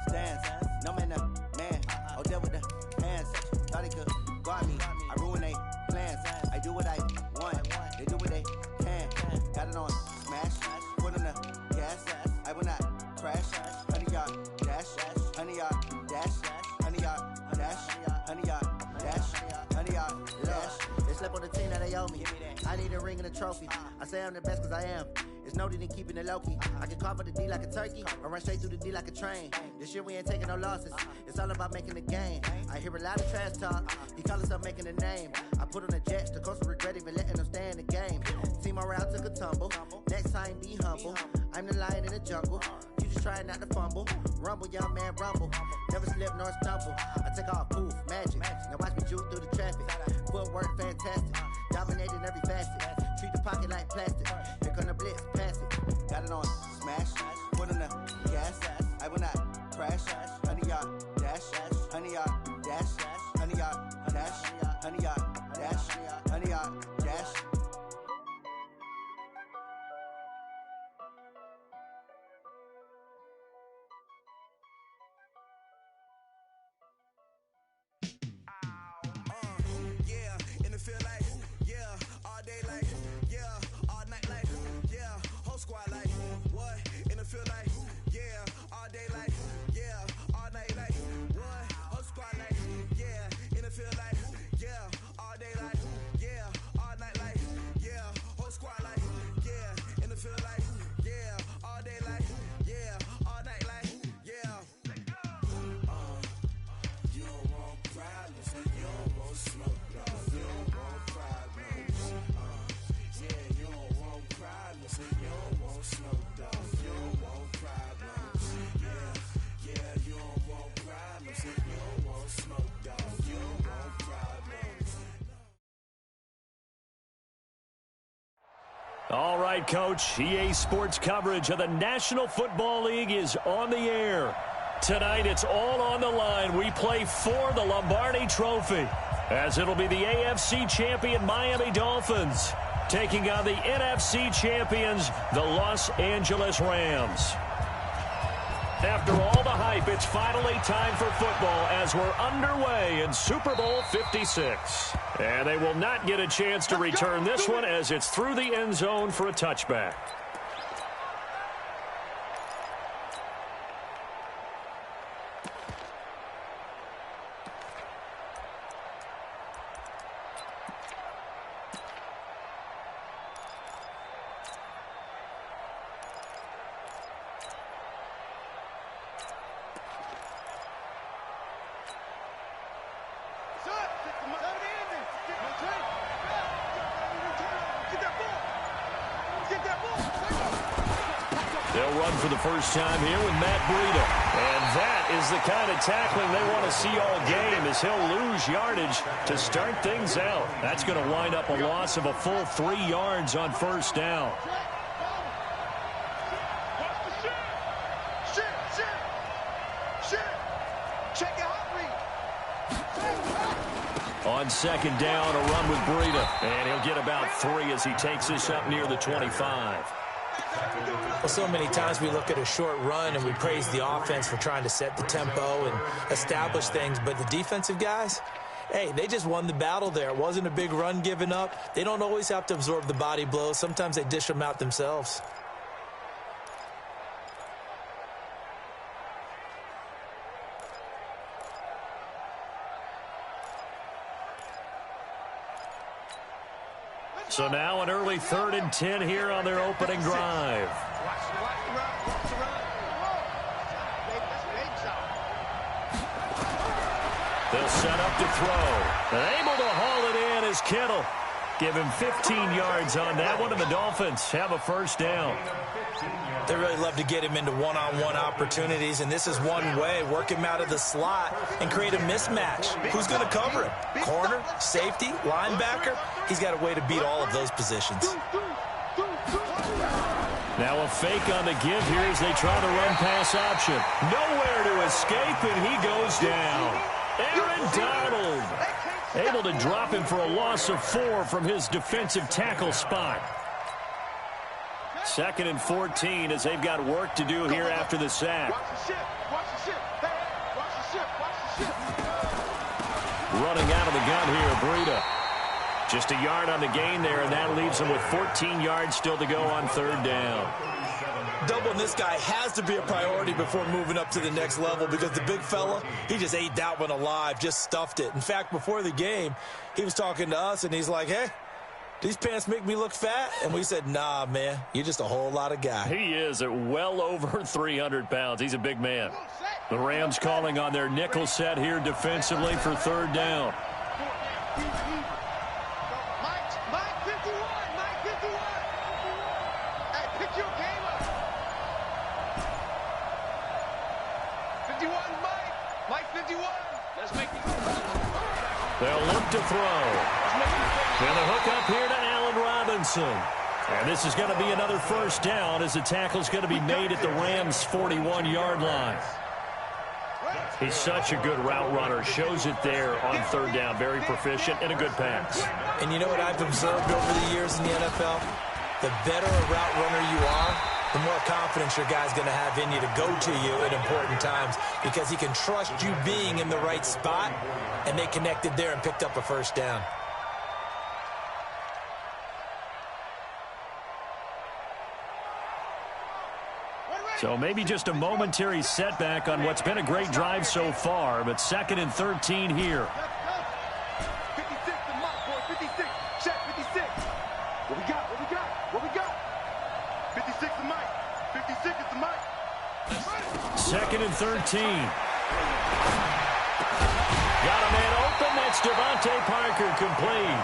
stands. No man, man. Oh, there with the hands. Thought they could guard me. I ruin they plans. I do what I want. They do what they can. Got it on smash. Put on the gas. I will not crash. 100-yard dash. 100-yard dash. 100-yard dash. 100-yard dash. 100-yard dash. They slept on the team that they owe me. I need a ring and a trophy. I say I'm the best cause I am. It's no need in keeping it low-key. I can carve up the D like a turkey or run straight through the D like a train. This year we ain't taking no losses. It's all about making the game. I hear a lot of trash talk. He call himself making a name. I put on the Jets. The coach will regret even letting them stay in the game. Team morale took a tumble. Next time be humble. I'm the lion in the jungle. You just trying not to fumble. Rumble, young man, rumble. Never slip nor stumble. I take off, poof, magic. Now watch me juke through the traffic. Footwork fantastic. Dominating every facet. Treat the pocket like plastic. Here come the blitz, pass it. Got it on smash. Put on the gas. I will not crash. 100-yard dash. 100-yard dash. 100-yard dash. 100-yard dash. 100-yard dash. All right, Coach. EA Sports coverage of the National Football League is on the air. Tonight, it's all on the line. We play for the Lombardi Trophy, as it'll be the AFC champion Miami Dolphins taking on the NFC champions, the Los Angeles Rams. After all the hype, it's finally time for football as we're underway in Super Bowl 56. And they will not get a chance to return this one as it's through the end zone for a touchback. They'll run for the first time here with Matt Breida. And that is the kind of tackling they want to see all game, as he'll lose yardage to start things out. That's going to wind up a loss of a full 3 yards on first down. On second down, a run with Breida. And he'll get about 3 as he takes this up near the 25. Well, so many times we look at a short run and we praise the offense for trying to set the tempo and establish things, but the defensive guys, hey, they just won the battle there. It wasn't a big run given up. They don't always have to absorb the body blows. Sometimes they dish them out themselves. So now an early 3rd and 10 here on their opening drive. They'll set up to throw. And able to haul it in is Kittle. Give him 15 yards on that one, and the Dolphins have a first down. They really love to get him into one-on-one opportunities, and this is one way. Work him out of the slot and create a mismatch. Who's going to cover him? Corner, safety, linebacker? He's got a way to beat all of those positions. Now a fake on the give here as they try the run-pass option. Nowhere to escape, and he goes down. Aaron Donald able to drop him for a loss of 4 from his defensive tackle spot. 2nd and 14 as they've got work to do here after the sack. Running out of the gun here, Breida. Just a yard on the gain there, and that leaves him with 14 yards still to go on third down. Doubling this guy has to be a priority before moving up to the next level because the big fella, he just ate that one alive, just stuffed it. In fact, before the game, he was talking to us, and he's like, hey, these pants make me look fat? And we said, nah, man, you're just a whole lot of guy. He is at well over 300 pounds. He's a big man. The Rams calling on their nickel set here defensively for third down. They'll look to throw. And a hook up here to Allen Robinson. And this is going to be another first down as the tackle's going to be made at the Rams' 41-yard line. He's such a good route runner. Shows it there on third down. Very proficient and a good pass. And you know what I've observed over the years in the NFL? The better a route runner you are, the more confidence your guy's going to have in you to go to you at important times because he can trust you being in the right spot, and they connected there and picked up a first down. So maybe just a momentary setback on what's been a great drive so far, but 2nd and 13 here. 56 the mark, boy. 56. Check 56. What we got? What we got? What we got? 56 the mic. 56 is the mic. 2nd and 13. Got a man open. That's Devontae Parker complete.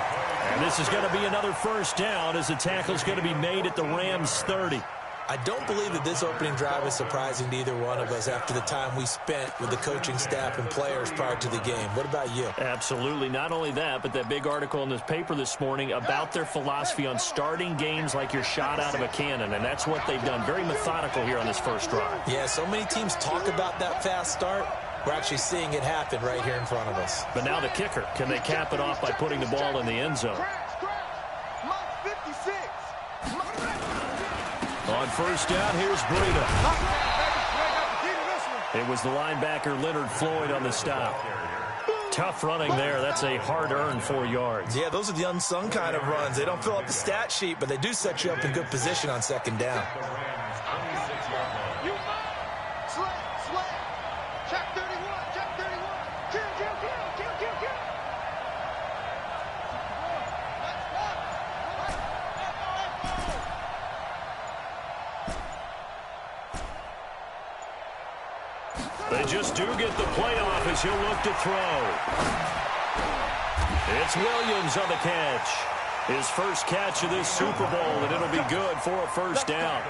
And this is going to be another first down as the tackle's going to be made at the Rams' 30. I don't believe that this opening drive is surprising to either one of us after the time we spent with the coaching staff and players prior to the game. What about you? Absolutely. Not only that, but that big article in this paper this morning about their philosophy on starting games like you're shot out of a cannon, and that's what they've done. Very methodical here on this first drive. Yeah, so many teams talk about that fast start. We're actually seeing it happen right here in front of us. But now the kicker. Can they cap it off by putting the ball in the end zone? On first down, here's Breida. It was the linebacker Leonard Floyd on the stop. Tough running there. That's a hard-earned 4 yards. Yeah, those are the unsung kind of runs. They don't fill up the stat sheet, but they do set you up in good position on second down. They just do get the playoff as he'll look to throw. It's Williams on the catch. His first catch of this Super Bowl, and it'll be good for a first down.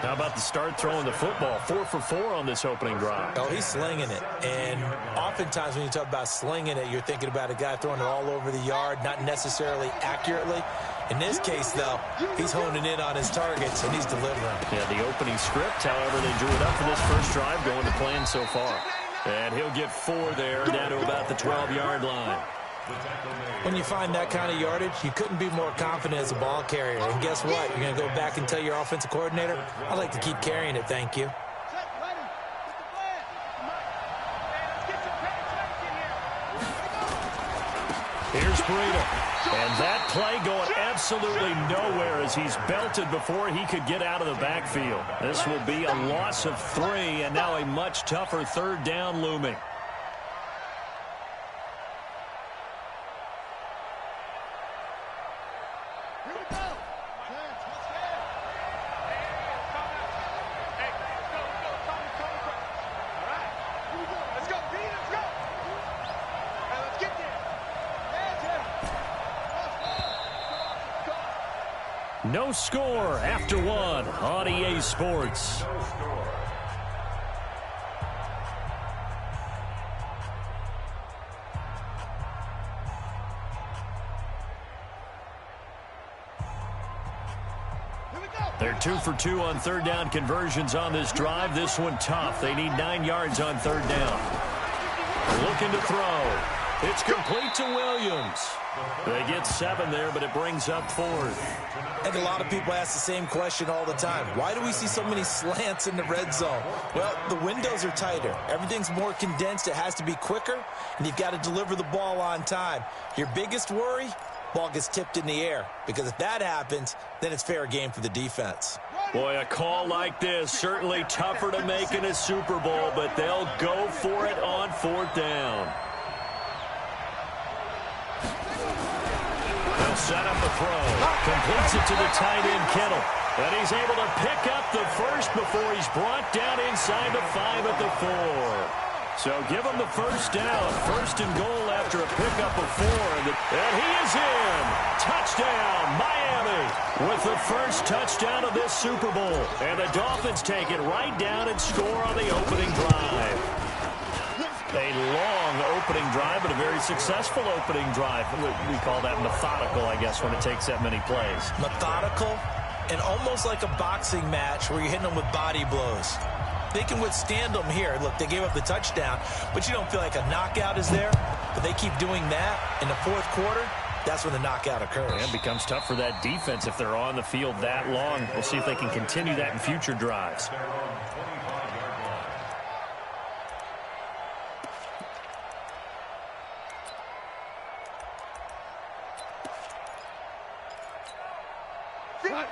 How about the start throwing the football? 4 for 4 on this opening drive. Oh, he's slinging it. And oftentimes when you talk about slinging it, you're thinking about a guy throwing it all over the yard, not necessarily accurately. In this case, though, he's honing in on his targets, and he's delivering. Yeah, the opening script, however, they drew it up for this first drive, going to plan so far. And he'll get 4 there, down to about the 12-yard line. When you find that kind of yardage, you couldn't be more confident as a ball carrier. And guess what? You're going to go back and tell your offensive coordinator, I'd like to keep carrying it, thank you. Here's Breida. And that play going absolutely nowhere as he's belted before he could get out of the backfield. This will be a loss of 3, and now a much tougher third down looming. No score after 1 on EA Sports. They're 2 for 2 on third down conversions on this drive. This one tough. They need 9 yards on third down. Looking to throw. It's complete to Williams. They get 7 there, but it brings up 4th. I think a lot of people ask the same question all the time. Why do we see so many slants in the red zone? Well, the windows are tighter. Everything's more condensed. It has to be quicker, and you've got to deliver the ball on time. Your biggest worry? Ball gets tipped in the air, because if that happens, then it's fair game for the defense. Boy, a call like this, certainly tougher to make in a Super Bowl, but they'll go for it on 4th down. They'll set up a throw. Completes it to the tight end, Kittle. And he's able to pick up the first before he's brought down inside the 5 at the 4. So give him the first down. 1st and goal after a pickup of 4. And he is in. Touchdown, Miami, with the first touchdown of this Super Bowl. And the Dolphins take it right down and score on the opening drive. A long opening drive, but a very successful opening drive. We call that methodical, I guess, when it takes that many plays. Methodical and almost like a boxing match where you're hitting them with body blows. They can withstand them here. Look, they gave up the touchdown, but you don't feel like a knockout is there. But they keep doing that in the 4th quarter. That's when the knockout occurs. And it becomes tough for that defense if they're on the field that long. We'll see if they can continue that in future drives.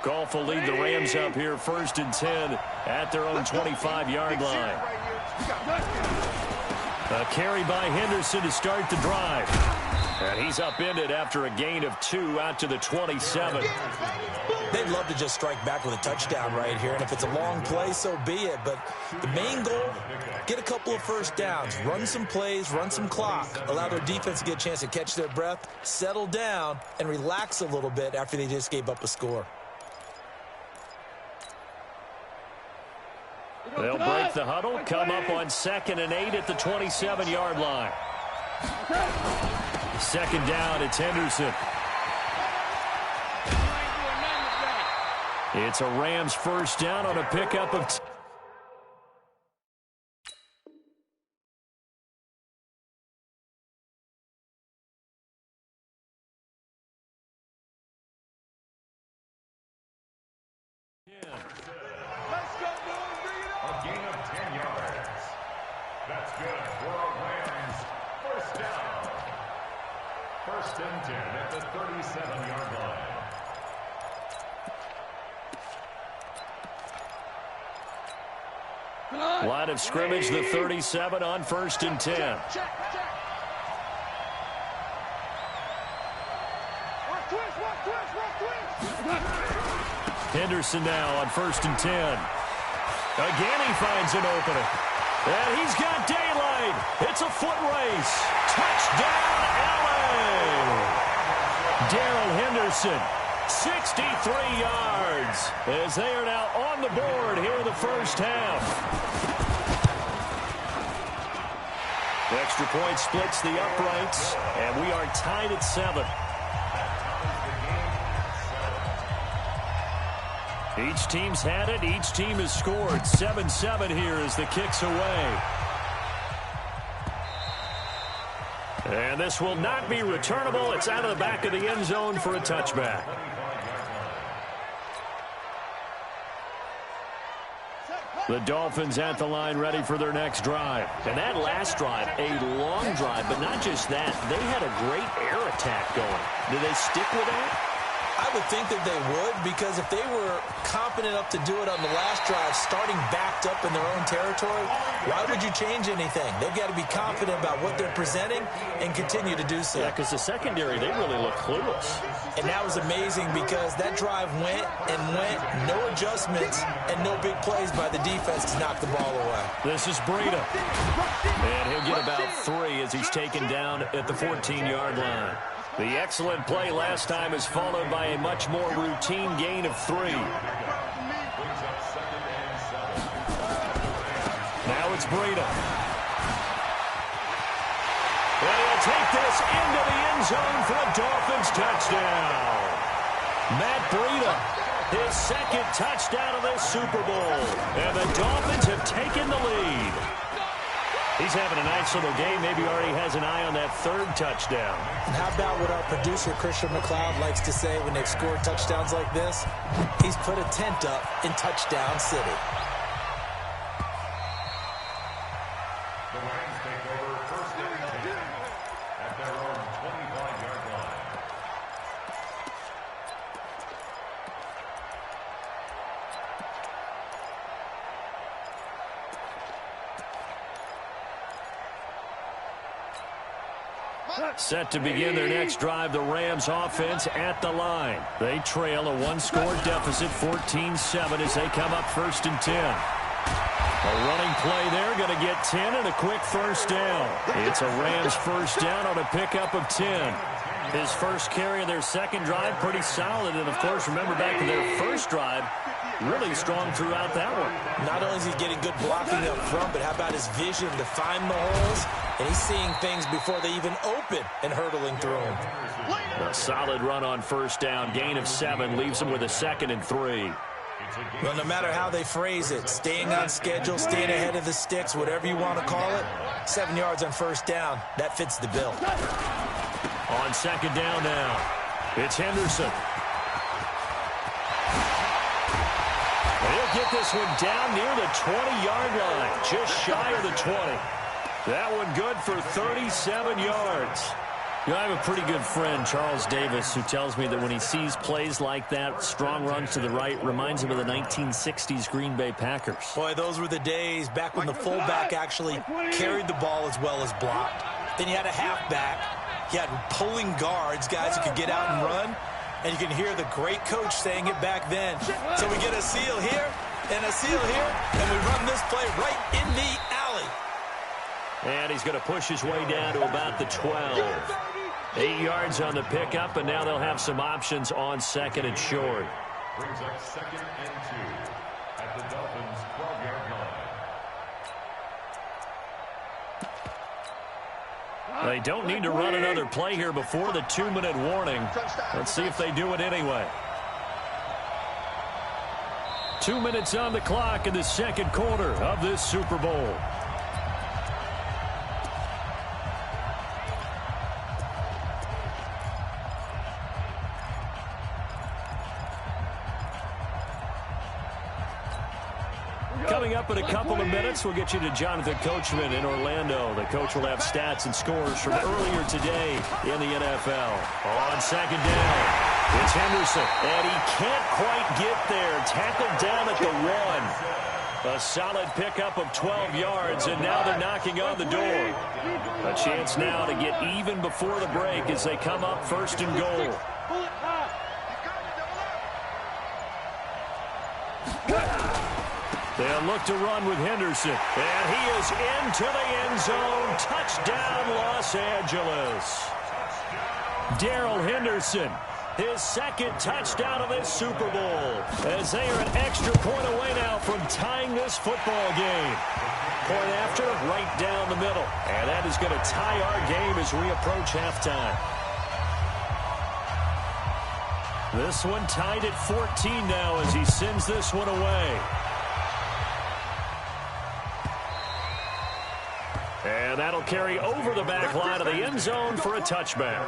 Goff will lead the Rams up here 1st and 10 at their own 25-yard line. A carry by Henderson to start the drive. And he's upended after a gain of 2 out to the 27. They'd love to just strike back with a touchdown right here. And if it's a long play, so be it. But the main goal, get a couple of first downs, run some plays, run some clock, allow their defense to get a chance to catch their breath, settle down, and relax a little bit after they just gave up a score. They'll break the huddle, come up on 2nd and 8 at the 27-yard line. 2nd down, it's Henderson. It's a Rams first down on a pickup of... Line of scrimmage, the 37 on 1st and 10. Henderson now on 1st and 10. Again he finds an opening. And he's got daylight. It's a foot race. Touchdown, LA! Darrell Henderson, 63 yards, as they are now on the board here in the first half. The extra point splits the uprights, and we are tied at 7. Each team's had it. Each team has scored. 7-7 here as the kick's away. And this will not be returnable. It's out of the back of the end zone for a touchback. The Dolphins at the line ready for their next drive. And that last drive, a long drive, but not just that. They had a great air attack going. Did they stick with that? I would think that they would, because if they were confident enough to do it on the last drive, starting backed up in their own territory, why would you change anything? They've got to be confident about what they're presenting and continue to do so. Yeah, because the secondary, they really look clueless. And that was amazing because that drive went and went, no adjustments, and no big plays by the defense to knock the ball away. This is Breida. And he'll get about 3 as he's taken down at the 14-yard line. The excellent play last time is followed by a much more routine gain of 3. Now it's Breida. And he'll take this into the end zone for a Dolphins touchdown. Matt Breida, his 2nd touchdown of this Super Bowl. And the Dolphins have taken the lead. He's having a nice little game. Maybe already has an eye on that third touchdown. And how about what our producer, Christian McLeod, likes to say when they've scored touchdowns like this? He's put a tent up in Touchdown City. The Rams take over first and 10 at their own 25-yard line. Set to begin their next drive, the Rams offense at the line. They trail a one-score deficit, 14-7, as they come up first and 10. A running play there, going to get 10 and a quick first down. It's a Rams first down on a pickup of 10. His first carry of their second drive, pretty solid. And, of course, remember back to their first drive, really strong throughout that one. Not only is he getting good blocking up front, but how about his vision to find the holes? And he's seeing things before they even open and hurtling through them. A solid run on first down. Gain of 7 leaves him with a 2nd and 3. Well, no matter how they phrase it, staying on schedule, staying ahead of the sticks, whatever you want to call it, 7 yards on first down, that fits the bill. On second down now, it's Henderson. He'll get this one down near the 20-yard line, just shy of the 20. That one good for 37 yards. You know, I have a pretty good friend, Charles Davis, who tells me that when he sees plays like that, strong runs to the right, reminds him of the 1960s Green Bay Packers. Boy, those were the days back when the fullback actually carried the ball as well as blocked. Then you had a halfback. You had pulling guards, guys who could get out and run. And you can hear the great coach saying it back then. So we get a seal here and a seal here, and we run this play right in the alley. And he's going to push his way down to about the 12. 8 yards on the pickup, and now they'll have some options on second and short. Brings up 2nd and 2 at the Dolphins' 12-yard line. They don't need to run another play here before the 2-minute warning. Let's see if they do it anyway. 2 minutes on the clock in the second quarter of this Super Bowl. Coming up in a couple of minutes, we'll get you to Jonathan Coachman in Orlando. The coach will have stats and scores from earlier today in the NFL. On second down, it's Henderson, and he can't quite get there. Tackled down at the 1. A solid pickup of 12 yards, and now they're knocking on the door. A chance now to get even before the break as they come up first and goal. They'll look to run with Henderson, and he is into the end zone. Touchdown, Los Angeles. Darrell Henderson, his second touchdown of this Super Bowl, as they are an extra point away now from tying this football game. Point after, right down the middle, and that is going to tie our game as we approach halftime. This one tied at 14 now as he sends this one away. And that'll carry over the back line of the end zone for a touchback.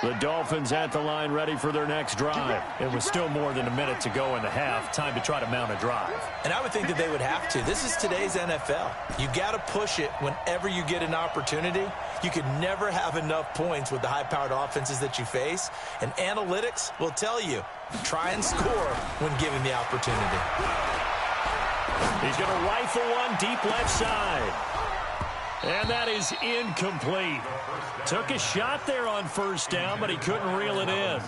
The Dolphins at the line ready for their next drive. It was still more than a minute to go in the half. Time to try to mount a drive. And I would think that they would have to. This is today's NFL. You got to push it whenever you get an opportunity. You can never have enough points with the high-powered offenses that you face. And analytics will tell you, try and score when given the opportunity. He's going to rifle one deep left side. And that is incomplete. Took a shot there on first down, but he couldn't reel it in.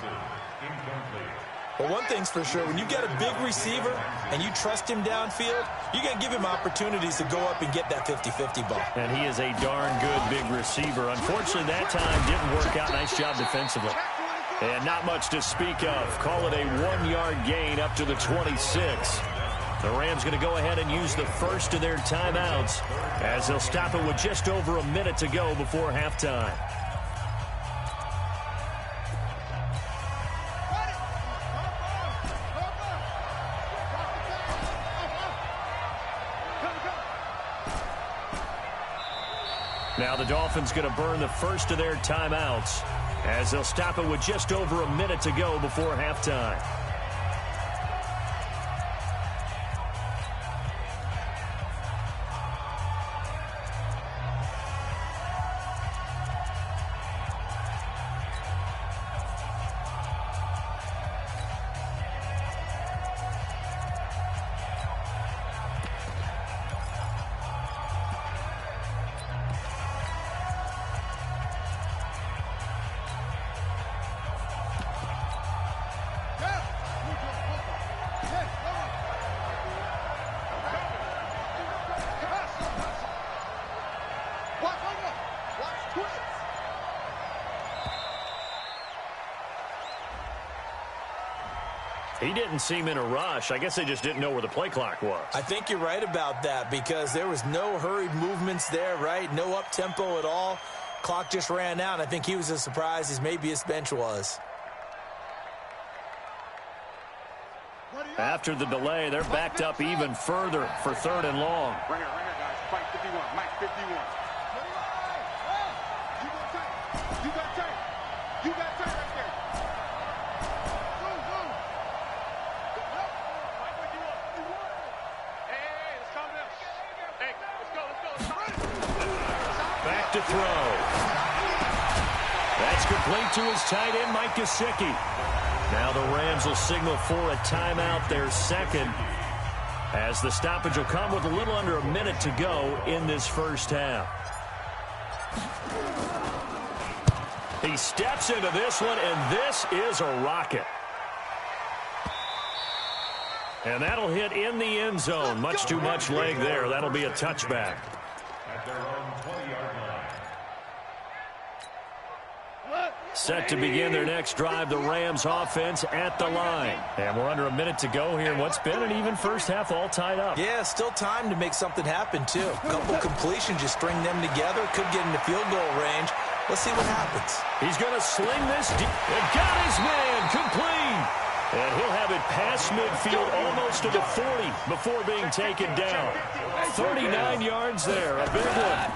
But one thing's for sure, when you get a big receiver and you trust him downfield, you're going to give him opportunities to go up and get that 50-50 ball. And he is a darn good big receiver. Unfortunately, that time didn't work out. Nice job defensively. And not much to speak of. Call it a 1-yard gain up to the 26. The Rams going to go ahead and use the first of their timeouts as they'll stop it with just over a minute to go before halftime. Now the Dolphins going to burn the first of their timeouts as they'll stop it with just over a minute to go before halftime. He didn't seem in a rush. I guess they just didn't know where the play clock was. I think you're right about that because there was no hurried movements there, right? No up-tempo at all. Clock just ran out. I think he was as surprised as maybe his bench was. After the delay, they're backed up even further for 3rd and long. Right here, guys. Fight 51. Mike 51. You got time. You got time right there. Back to throw. That's complete to his tight end, Mike Gesicki. Now the Rams will signal for a timeout, their second, as the stoppage will come with a little under a minute to go in this first half. He steps into this one, and this is a rocket. And that'll hit in the end zone. Much too much leg there. That'll be a touchback. At their own 20-yard line. Set to begin their next drive, the Rams offense at the line. And we're under a minute to go here in what's been an even first half, all tied up. Yeah, still time to make something happen, too. A couple completions, just string them together. Could get into field goal range. Let's see what happens. He's going to sling this deep. And got his man complete. And he'll have it past midfield almost to the 40 before being taken down. 39 yards there, a big one.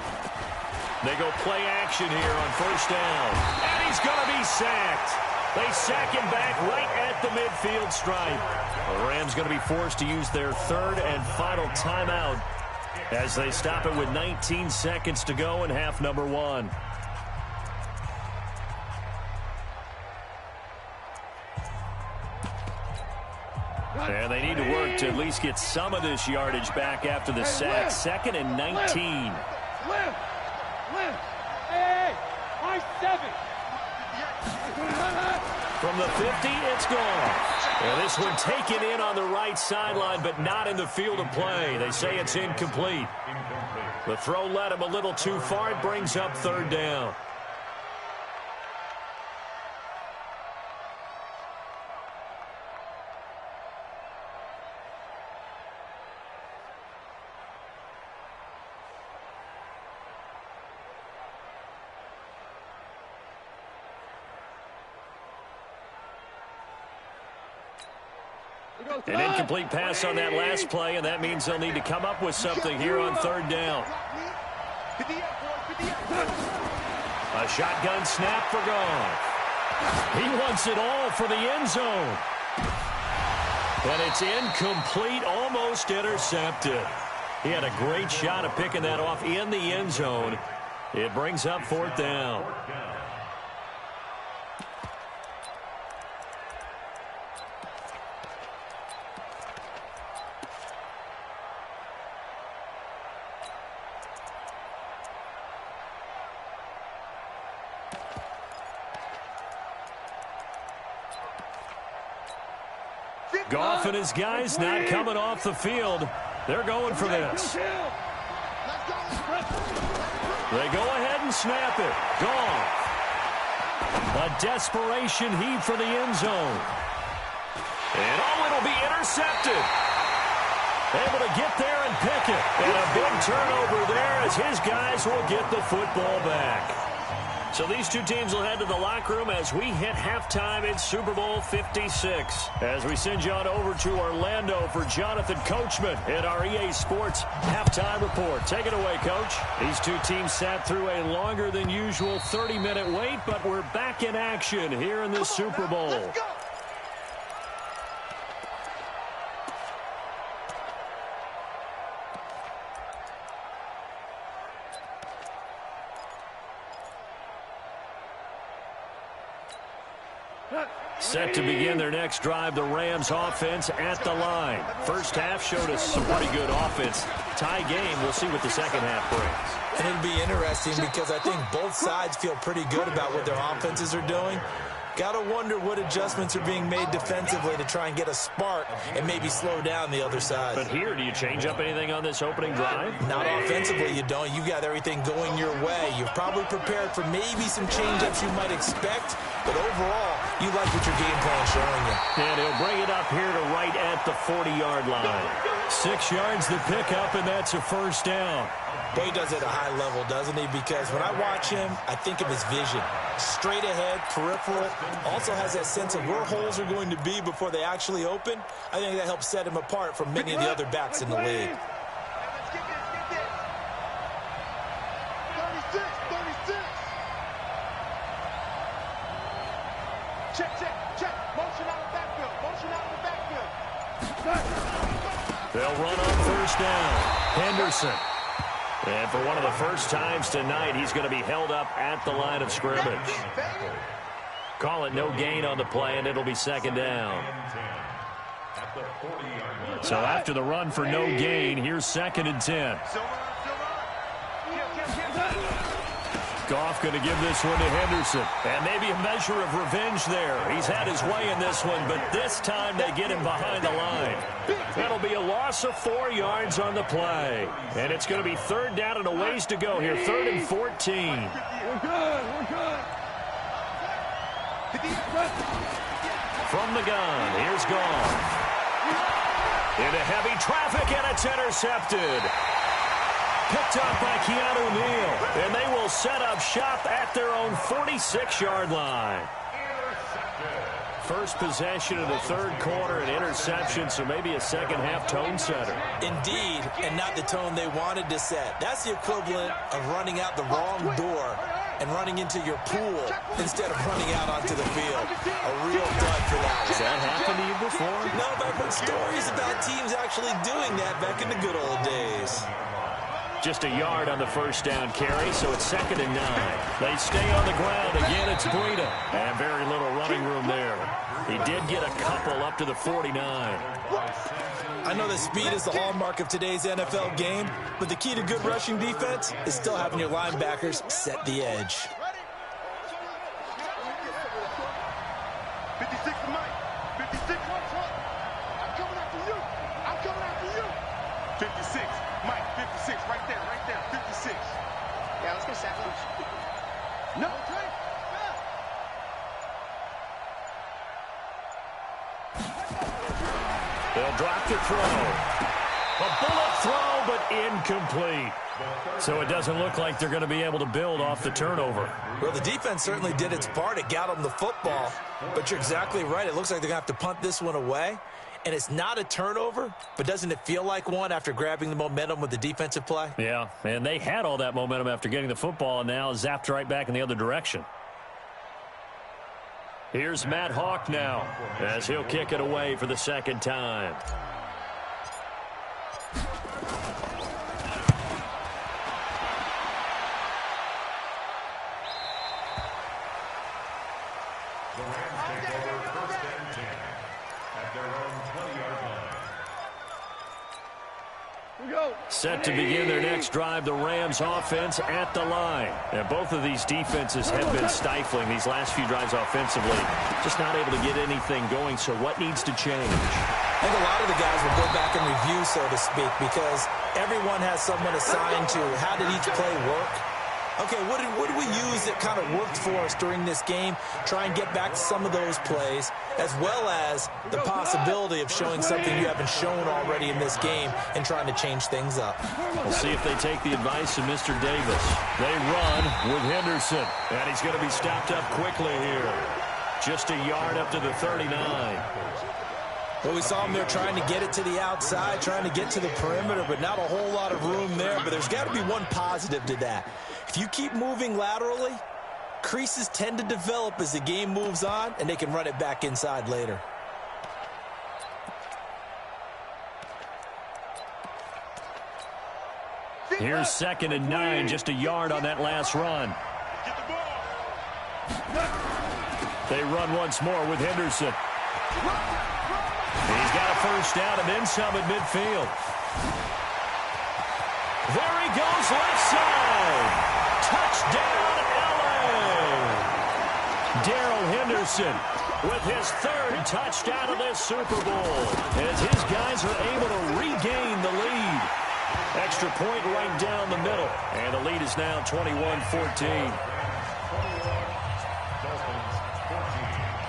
They go play action here on first down. And he's going to be sacked. They sack him back right at the midfield stripe. The Rams going to be forced to use their 3rd and final timeout as they stop it with 19 seconds to go in half number 1. And they need to work to at least get some of this yardage back after the sack. 2nd and 19. Hey, my 7. From the 50, it's gone. And this one taken in on the right sideline, but not in the field of play. They say it's incomplete. The throw led him a little too far. It brings up 3rd down. An incomplete pass on that last play, and that means they'll need to come up with something here on 3rd down. A shotgun snap for Goff. He wants it all for the end zone. And it's incomplete, almost intercepted. He had a great shot at picking that off in the end zone. It brings up 4th down. Goff and his guys not coming off the field. They're going for this. They go ahead and snap it. Goff. A desperation heave for the end zone. And it'll be intercepted. Able to get there and pick it. And a big turnover there as his guys will get the football back. So these two teams will head to the locker room as we hit halftime in Super Bowl 56. As we send you on over to Orlando for Jonathan Coachman in our EA Sports halftime report. Take it away, Coach. These two teams sat through a longer than usual 30-minute wait, but we're back in action here in the Super Bowl. Let's go. Set to begin their next drive, the Rams offense at the line. First half showed us some pretty good offense. Tie game, we'll see what the second half brings. And it'll be interesting because I think both sides feel pretty good about what their offenses are doing. Got to wonder what adjustments are being made defensively to try and get a spark and maybe slow down the other side. But here, do you change up anything on this opening drive? Not offensively, you don't. You got everything going your way. You've probably prepared for maybe some change-ups you might expect, but overall, you like what your game plan is showing you. And he'll bring it up here to right at the 40-yard line. 6 yards the pickup, and that's a first down. Boy, he does it at a high level, doesn't he? Because when I watch him, I think of his vision. Straight ahead, peripheral, also has that sense of where holes are going to be before they actually open. I think that helps set him apart from many of the other backs in the league. Let's get this. 36. Check. Motion out of the backfield. They'll run on first down. Henderson. And for one of the first times tonight, he's going to be held up at the line of scrimmage. Call it no gain on the play, and it'll be second down. So after the run for no gain, here's 2nd and 10. Goff going to give this one to Henderson. And maybe a measure of revenge there. He's had his way in this one, but this time they get him behind the line. That'll be a loss of 4 yards on the play. And it's going to be 3rd down and a ways to go here. 3rd and 14. We're good. From the gun, here's Goff. Into heavy traffic, and it's intercepted. Picked up by Keanu Neal, and they will set up shop at their own 46-yard line. First possession of the 3rd quarter, an interception, so maybe a second-half tone setter. Indeed, and not the tone they wanted to set. That's the equivalent of running out the wrong door and running into your pool instead of running out onto the field. A real dud for that. Has that happened to you before? No, but I've heard stories about teams actually doing that back in the good old days. Just a yard on the first down carry, so it's 2nd and 9. They stay on the ground. Again, it's Breida. And very little running room there. He did get a couple up to the 49. I know that speed is the hallmark of today's NFL game, but the key to good rushing defense is still having your linebackers set the edge. 56 to Mike. 56. I'm coming after you. 56. Mike, 56. Right there. 56. Yeah, let's go second. No. They'll drop the throw. A bullet throw, but incomplete. So it doesn't look like they're going to be able to build off the turnover. Well, the defense certainly did its part. It got them the football. But you're exactly right. It looks like they're going to have to punt this one away. And it's not a turnover, but doesn't it feel like one after grabbing the momentum with the defensive play? Yeah, and they had all that momentum after getting the football, and now zapped right back in the other direction. Here's Matt Hawk now, as he'll kick it away for the 2nd time. The Rams take over 1st and 10 at their own 20-yard line. Set to begin their next drive, the Rams offense at the line. And both of these defenses have been stifling these last few drives offensively. Just not able to get anything going, so what needs to change? I think a lot of the guys will go back and review, so to speak, because everyone has someone assigned to how did each play work. Okay, what did we use that kind of worked for us during this game? Try and get back to some of those plays, as well as the possibility of showing something you haven't shown already in this game and trying to change things up. We'll see if they take the advice of Mr. Davis. They run with Henderson, and he's going to be stopped up quickly here. Just a yard up to the 39. Well, we saw him there trying to get it to the outside, trying to get to the perimeter, but not a whole lot of room there. But there's got to be one positive to that. If you keep moving laterally, creases tend to develop as the game moves on, and they can run it back inside later. Here's 2nd and 9, just a yard on that last run. They run once more with Henderson. He's got a first down and then some at midfield. There he goes, left side. Touchdown, L.A. Darrell Henderson with his 3rd touchdown of this Super Bowl as his guys are able to regain the lead. Extra point right down the middle, and the lead is now 21-14.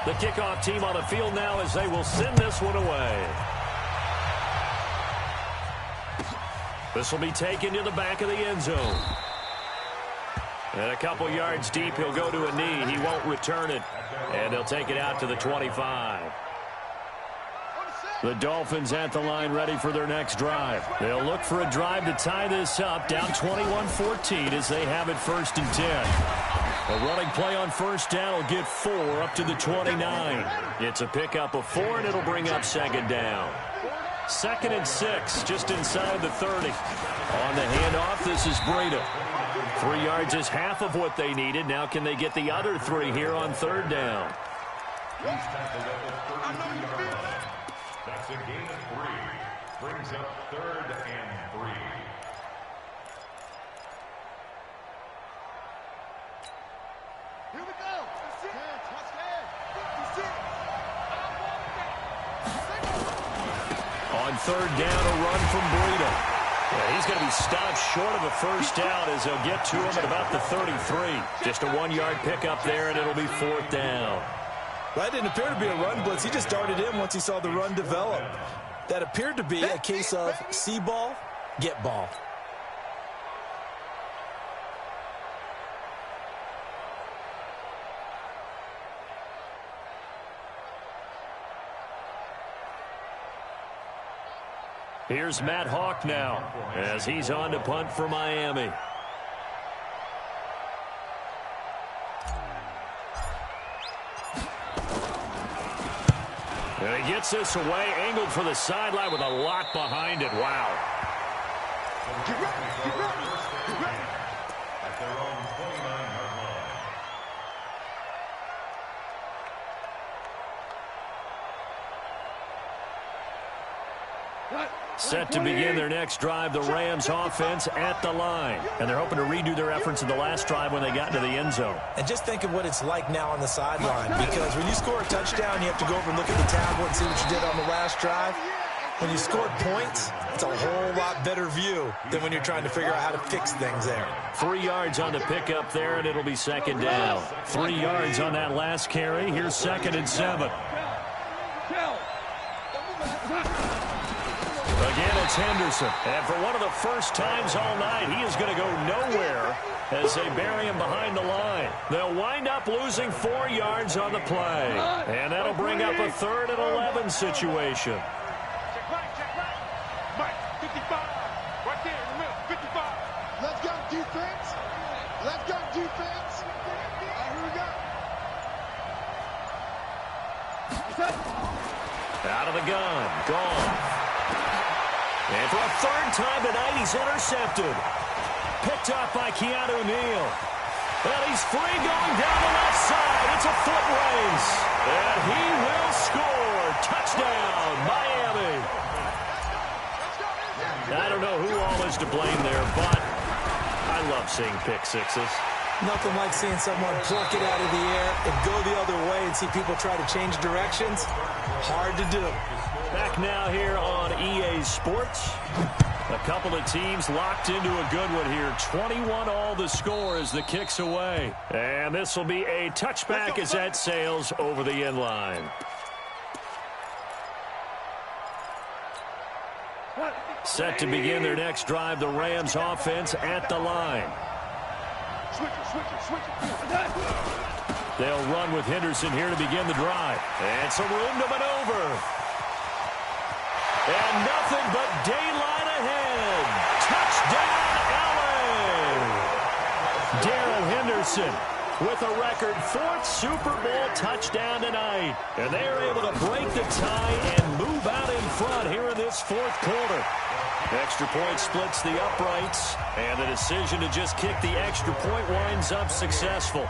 The kickoff team on the field now as they will send this one away. This will be taken to the back of the end zone. And a couple yards deep, he'll go to a knee. He won't return it. And they'll take it out to the 25. The Dolphins at the line ready for their next drive. They'll look for a drive to tie this up, down 21-14 as they have it 1st and 10. A running play on first down will get 4 up to the 29. It's a pickup of 4, and it'll bring up 2nd down. 2nd and 6, just inside the 30. On the handoff, this is Breida. 3 yards is half of what they needed. Now can they get the other 3 here on 3rd down? That's a gain of 3. Brings up 3rd and 3. Here we go. On 3rd down, a run from Breida. Yeah, he's going to be stopped short of a first down as they'll get to him at about the 33. Just a 1-yard pickup there, and it'll be 4th down. That didn't appear to be a run blitz. He just darted in once he saw the run develop. That appeared to be a case of see ball, get ball. Here's Matt Hawk now as he's on to punt for Miami. And he gets this away, angled for the sideline with a lot behind it. Wow. Get ready. Get ready. Get ready. At their own 29-yard line. Set to begin their next drive, the Rams offense at the line. And they're hoping to redo their efforts in the last drive when they got into the end zone. And just think of what it's like now on the sideline, because when you score a touchdown, you have to go over and look at the tablet and see what you did on the last drive. When you scored points, it's a whole lot better view than when you're trying to figure out how to fix things there. 3 yards on the pickup there, and it'll be 2nd down. 3 yards on that last carry. Here's 2nd and 7. Again, it's Henderson. And for one of the first times all night, he is going to go nowhere as they bury him behind the line. They'll wind up losing 4 yards on the play. And that'll bring up a 3rd and 11 situation. Check right. Mike, 55. Right there in the middle, 55. Let's go, defense. Let's go, defense. Here we go. Out of the gun. Gone. And for a 3rd time tonight, he's intercepted. Picked up by Keanu Neal. And he's free going down the left side. It's a foot race. And he will score. Touchdown, Miami. I don't know who all is to blame there, but I love seeing pick sixes. Nothing like seeing someone pluck it out of the air and go the other way and see people try to change directions. Hard to do. Back now here on EA Sports. A couple of teams locked into a good one here. 21-all the score as the kick's away. And this will be a touchback as that sails over the end line. Set to begin their next drive, the Rams offense at the line. They'll run with Henderson here to begin the drive. And some room to maneuver. And nothing but daylight ahead. Touchdown, LA! Darrell Henderson with a record 4th Super Bowl touchdown tonight. And they are able to break the tie and move out in front here in this 4th quarter. Extra point splits the uprights, and the decision to just kick the extra point winds up successful.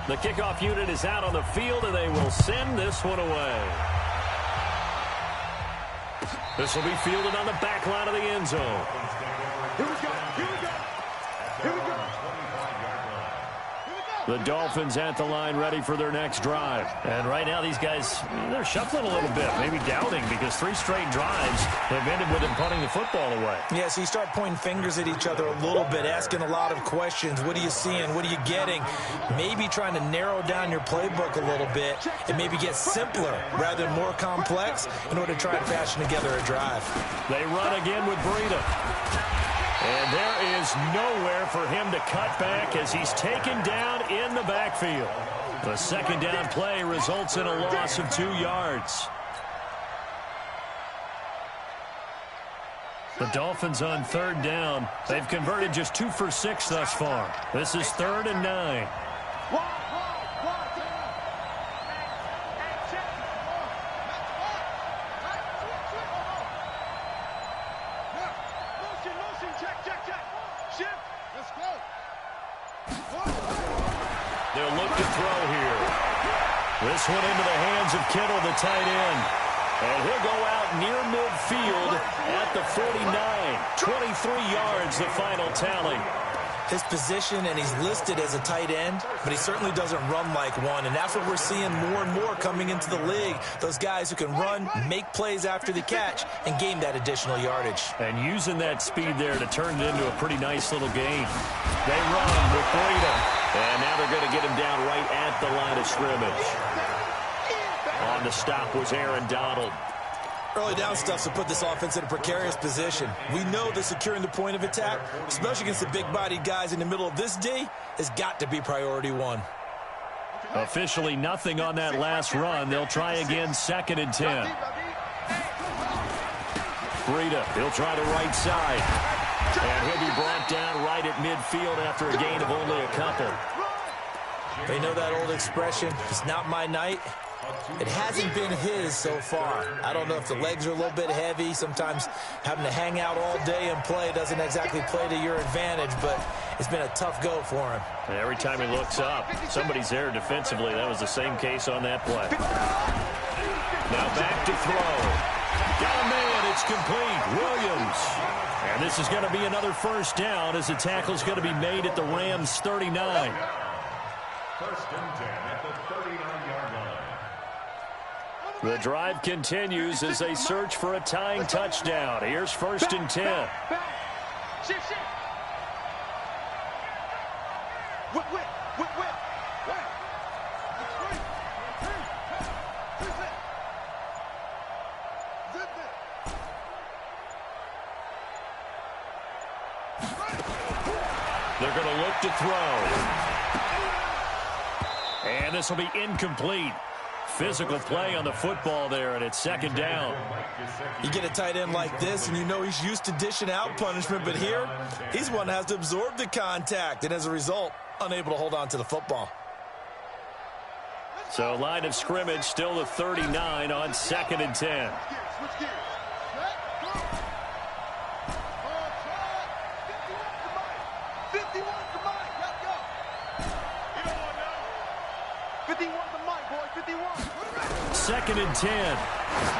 The kickoff unit is out on the field, and they will send this one away. This will be fielded on the back line of the end zone. Here we go. Here we go. Here we go. The Dolphins at the line ready for their next drive. And right now these guys, they're shuffling a little bit, maybe doubting, because 3 straight drives have ended with them punting the football away. Yeah, so you start pointing fingers at each other a little bit, asking a lot of questions. What are you seeing? What are you getting? Maybe trying to narrow down your playbook a little bit and maybe get simpler rather than more complex in order to try to fashion together a drive. They run again with Breida. And there is nowhere for him to cut back as he's taken down in the backfield. The second down play results in a loss of 2 yards. The Dolphins on 3rd down. They've converted just 2 for 6 thus far. This is 3rd and 9. They'll look to throw here. This one into the hands of Kittle, the tight end. And he'll go out near midfield at the 49. 23 yards, the final tally. His position, and he's listed as a tight end, but he certainly doesn't run like one, and that's what we're seeing more and more coming into the league. Those guys who can run, make plays after the catch, and gain that additional yardage. And using that speed there to turn it into a pretty nice little game. They run with Breida, and now they're going to get him down right at the line of scrimmage. On the stop was Aaron Donald. Early down stuff to put this offense in a precarious position. We know that securing the point of attack, especially against the big-bodied guys in the middle of this D, has got to be priority 1. Officially nothing on that last run. They'll try again, 2nd and 10. Breida, he'll try the right side. And he'll be brought down right at midfield after a gain of only a couple. They know that old expression, it's not my night. It hasn't been his so far. I don't know if the legs are a little bit heavy. Sometimes having to hang out all day and play doesn't exactly play to your advantage, but it's been a tough go for him. And every time he looks up, somebody's there defensively. That was the same case on that play. Now back to throw. Got a man. It's complete. Williams. And this is going to be another first down as the tackle's going to be made at the Rams' 39. 1st and 10 at the 39-yard line. The drive continues as they search for a tying touchdown. Here's 1st and 10. They're going to look to throw. And this will be incomplete. Physical play on the football there, and it's 2nd down. You get a tight end like this, and you know he's used to dishing out punishment, but here, he's one that has to absorb the contact, and as a result, unable to hold on to the football. So line of scrimmage still the 39 on 2nd and 10. Second and 10.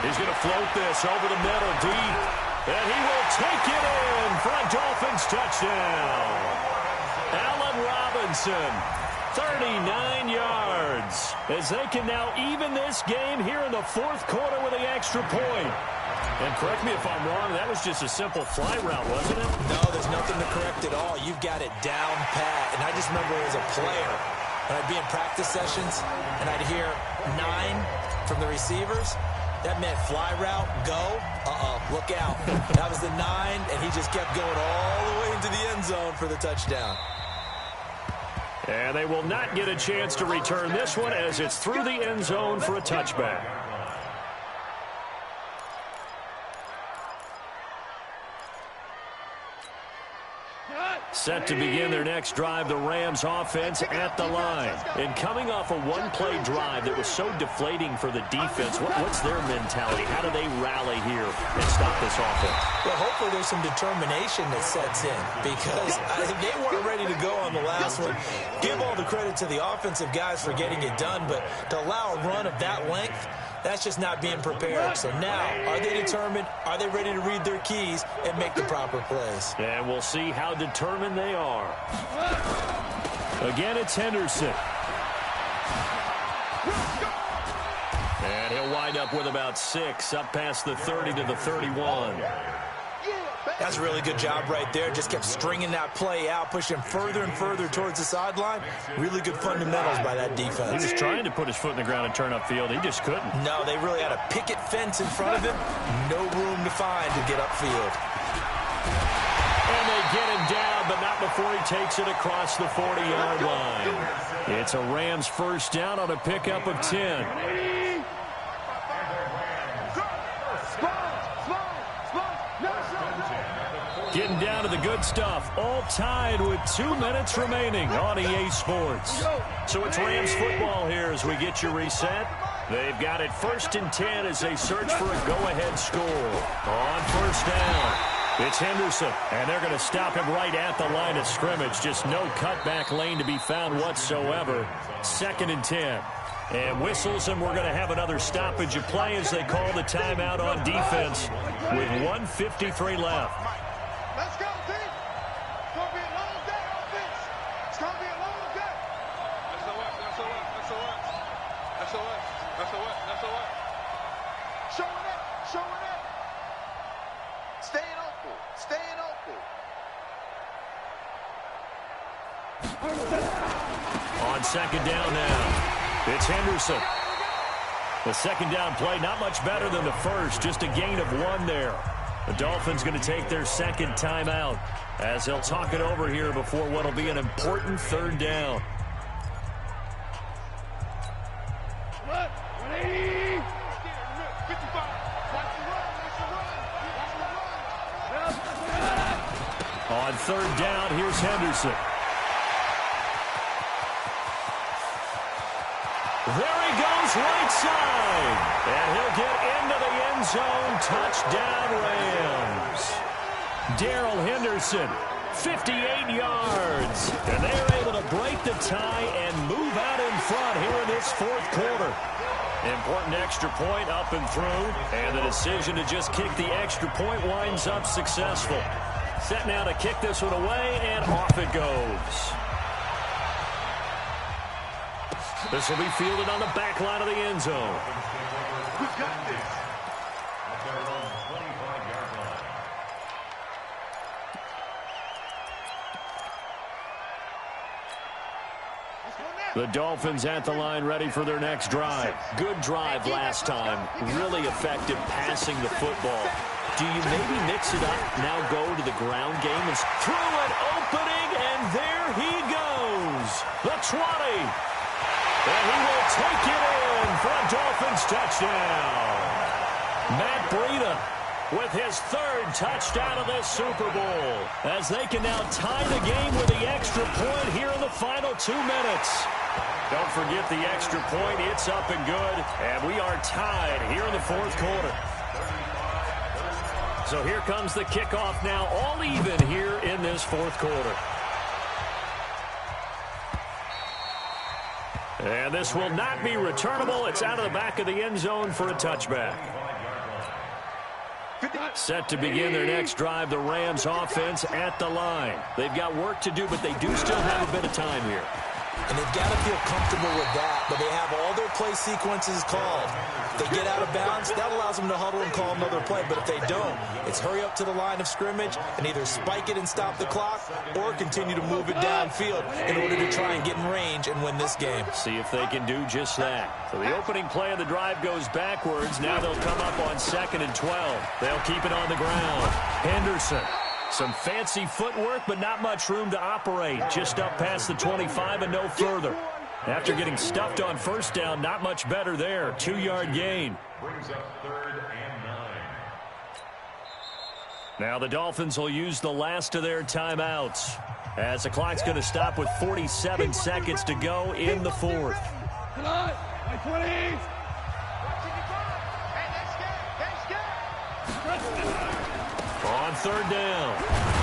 He's going to float this over the middle deep. And he will take it in for a Dolphins touchdown. Allen Robinson, 39 yards. As they can now even this game here in the 4th quarter with the extra point. And correct me if I'm wrong, that was just a simple fly route, wasn't it? No, there's nothing to correct at all. You've got it down pat. And I just remember as a player, when I'd be in practice sessions and I'd hear 9 from the receivers, that meant fly route, go, look out. That was the 9, and he just kept going all the way into the end zone for the touchdown. And they will not get a chance to return this one as it's through the end zone for a touchback. Set to begin their next drive, the Rams offense at the line. And coming off a one-play drive that was so deflating for the defense, what's their mentality? How do they rally here and stop this offense? Well, hopefully there's some determination that sets in because they weren't ready to go on the last one. Give all the credit to the offensive guys for getting it done, but to allow a run of that length, that's just not being prepared. So now, are they determined? Are they ready to read their keys and make the proper plays? And we'll see how determined they are. Again, it's Henderson. And he'll wind up with about 6, up past the 30 to the 31. That's a really good job right there. Just kept stringing that play out, pushing further and further towards the sideline. Really good fundamentals by that defense. He was trying to put his foot in the ground and turn upfield. He just couldn't. No, they really had a picket fence in front of him. No room to find to get upfield. And they get him down, but not before he takes it across the 40-yard line. It's a Rams first down on a pickup of 10. Getting down to the good stuff. All tied with 2 minutes remaining on EA Sports. So it's Rams football here as we get you reset. They've got it 1st and 10 as they search for a go-ahead score. On first down, it's Henderson, and they're going to stop him right at the line of scrimmage. Just no cutback lane to be found whatsoever. 2nd and 10. And whistles, and we're going to have another stoppage of play as they call the timeout on defense with 1:53 left. Let's go, team. It's going to be a long day, offense. It's going to be a long day. SOS. Showing up. Staying open. On second down now, it's Henderson. The second down play, not much better than the first, just a gain of 1 there. The Dolphins going to take their second timeout as they'll talk it over here before what will be an important 3rd down. On 3rd down, here's Henderson. There he goes, right side. And he'll get into the end zone. Touchdown, Rams. Darrell Henderson, 58 yards. And they're able to break the tie and move out in front here in this 4th quarter. Important extra point up and through. And the decision to just kick the extra point winds up successful. Set now to kick this one away, and off it goes. This will be fielded on the back line of the end zone. We've got this. At their own 25-yard line. The Dolphins at the line ready for their next drive. Good drive last time. Really effective passing the football. Do you maybe mix it up, now go to the ground game? And through an opening, and there he goes. The 20. And he will take it in for a Dolphins touchdown. Matt Breida with his 3rd touchdown of this Super Bowl, as they can now tie the game with the extra point here in the final 2 minutes. Don't forget the extra point. It's up and good, and we are tied here in the 4th quarter. So here comes the kickoff now, all even here in this 4th quarter. And this will not be returnable. It's out of the back of the end zone for a touchback. Set to begin their next drive, the Rams offense at the line. They've got work to do, but they do still have a bit of time here. And they've got to feel comfortable with that, but they have all their play sequences called. If they get out of bounds, that allows them to huddle and call another play. But if they don't, it's hurry up to the line of scrimmage and either spike it and stop the clock or continue to move it downfield in order to try and get in range and win this game. See if they can do just that. So the opening play of the drive goes backwards. Now they'll come up on 2nd and 12. They'll keep it on the ground. Henderson. Some fancy footwork, but not much room to operate. Just up past the 25 and no further. After getting stuffed on first down, not much better there. 2-yard gain. Brings up 3rd and 9. Now the Dolphins will use the last of their timeouts, as the clock's going to stop with 47 seconds to go in the 4th. On 3rd down,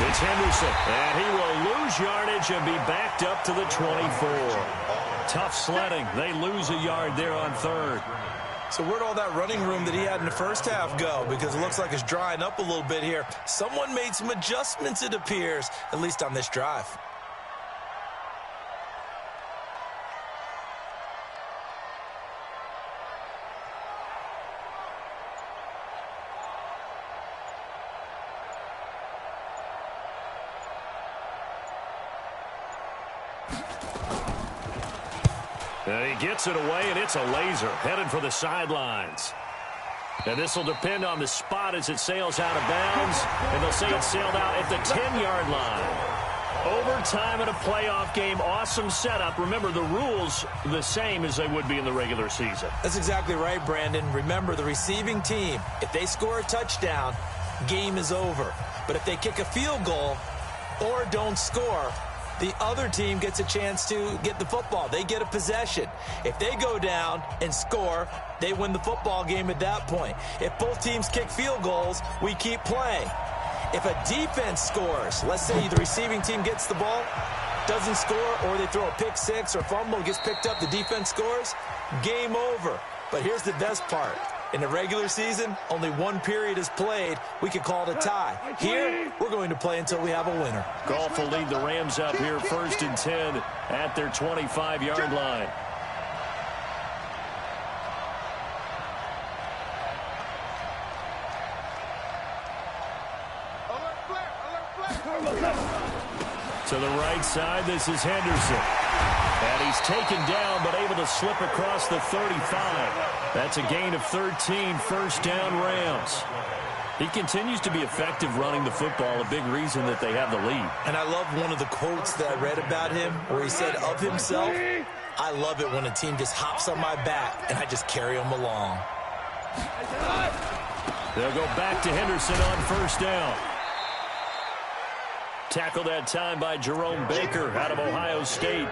it's Henderson, and he will lose yardage and be backed up to the 24. Tough sledding. They lose a yard there on 3rd. So where'd all that running room that he had in the first half go? Because it looks like it's drying up a little bit here. Someone made some adjustments, it appears, at least on this drive. And he gets it away, and it's a laser headed for the sidelines. And this will depend on the spot as it sails out of bounds. And they'll say it sailed out at the 10-yard line. Overtime in a playoff game. Awesome setup. Remember, the rules the same as they would be in the regular season. That's exactly right, Brandon. Remember, the receiving team, if they score a touchdown, game is over. But if they kick a field goal or don't score, the other team gets a chance to get the football. They get a possession. If they go down and score, they win the football game at that point. If both teams kick field goals, we keep playing. If a defense scores, let's say the receiving team gets the ball, doesn't score, or they throw a pick six or fumble, gets picked up, the defense scores, game over. But here's the best part. In the regular season, only one period is played. We could call it a tie. Here, we're going to play until we have a winner. Goff will lead the Rams up here 1st and 10 at their 25-yard line. To the right side, this is Henderson. And he's taken down, but able to slip across the 35. That's a gain of 13, first down Rams. He continues to be effective running the football, a big reason that they have the lead. And I love one of the quotes that I read about him where he said of himself, I love it when a team just hops on my back and I just carry them along. They'll go back to Henderson on first down. Tackled that time by Jerome Baker out of Ohio State.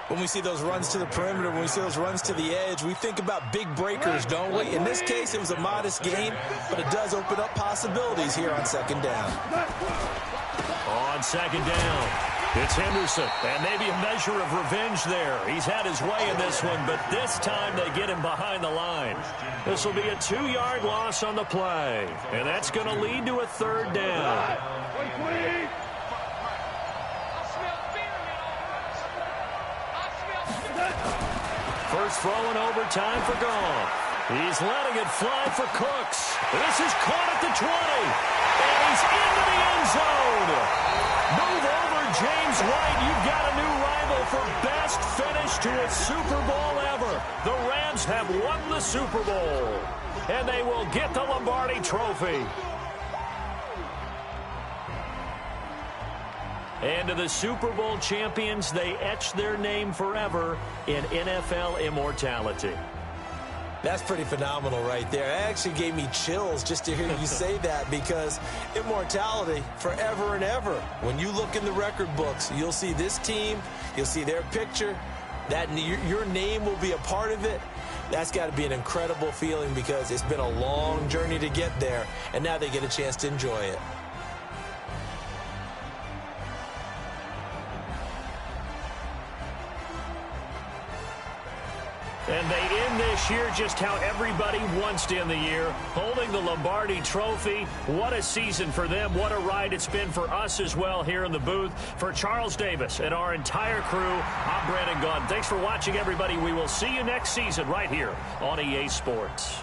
When we see those runs to the perimeter, when we see those runs to the edge, we think about big breakers, don't we? In this case, it was a modest gain, but it does open up possibilities here on 2nd down. On 2nd down, it's Henderson, and maybe a measure of revenge there. He's had his way in this one, but this time they get him behind the line. This will be a 2-yard loss on the play, and that's going to lead to a 3rd down. First throw in overtime for Goff. He's letting it fly for Cooks. This is caught at the 20. And he's into the end zone. Move over, James White. You've got a new rival for best finish to a Super Bowl ever. The Rams have won the Super Bowl. And they will get the Lombardi Trophy. And to the Super Bowl champions, they etch their name forever in NFL immortality. That's pretty phenomenal right there. It actually gave me chills just to hear you say that, because immortality forever and ever. When you look in the record books, you'll see this team, you'll see their picture, that your name will be a part of it. That's got to be an incredible feeling, because it's been a long journey to get there, and now they get a chance to enjoy it. And they end this year just how everybody wants to end the year, holding the Lombardi Trophy. What a season for them. What a ride it's been for us as well here in the booth. For Charles Davis and our entire crew, I'm Brandon Gaudin. Thanks for watching, everybody. We will see you next season right here on EA Sports.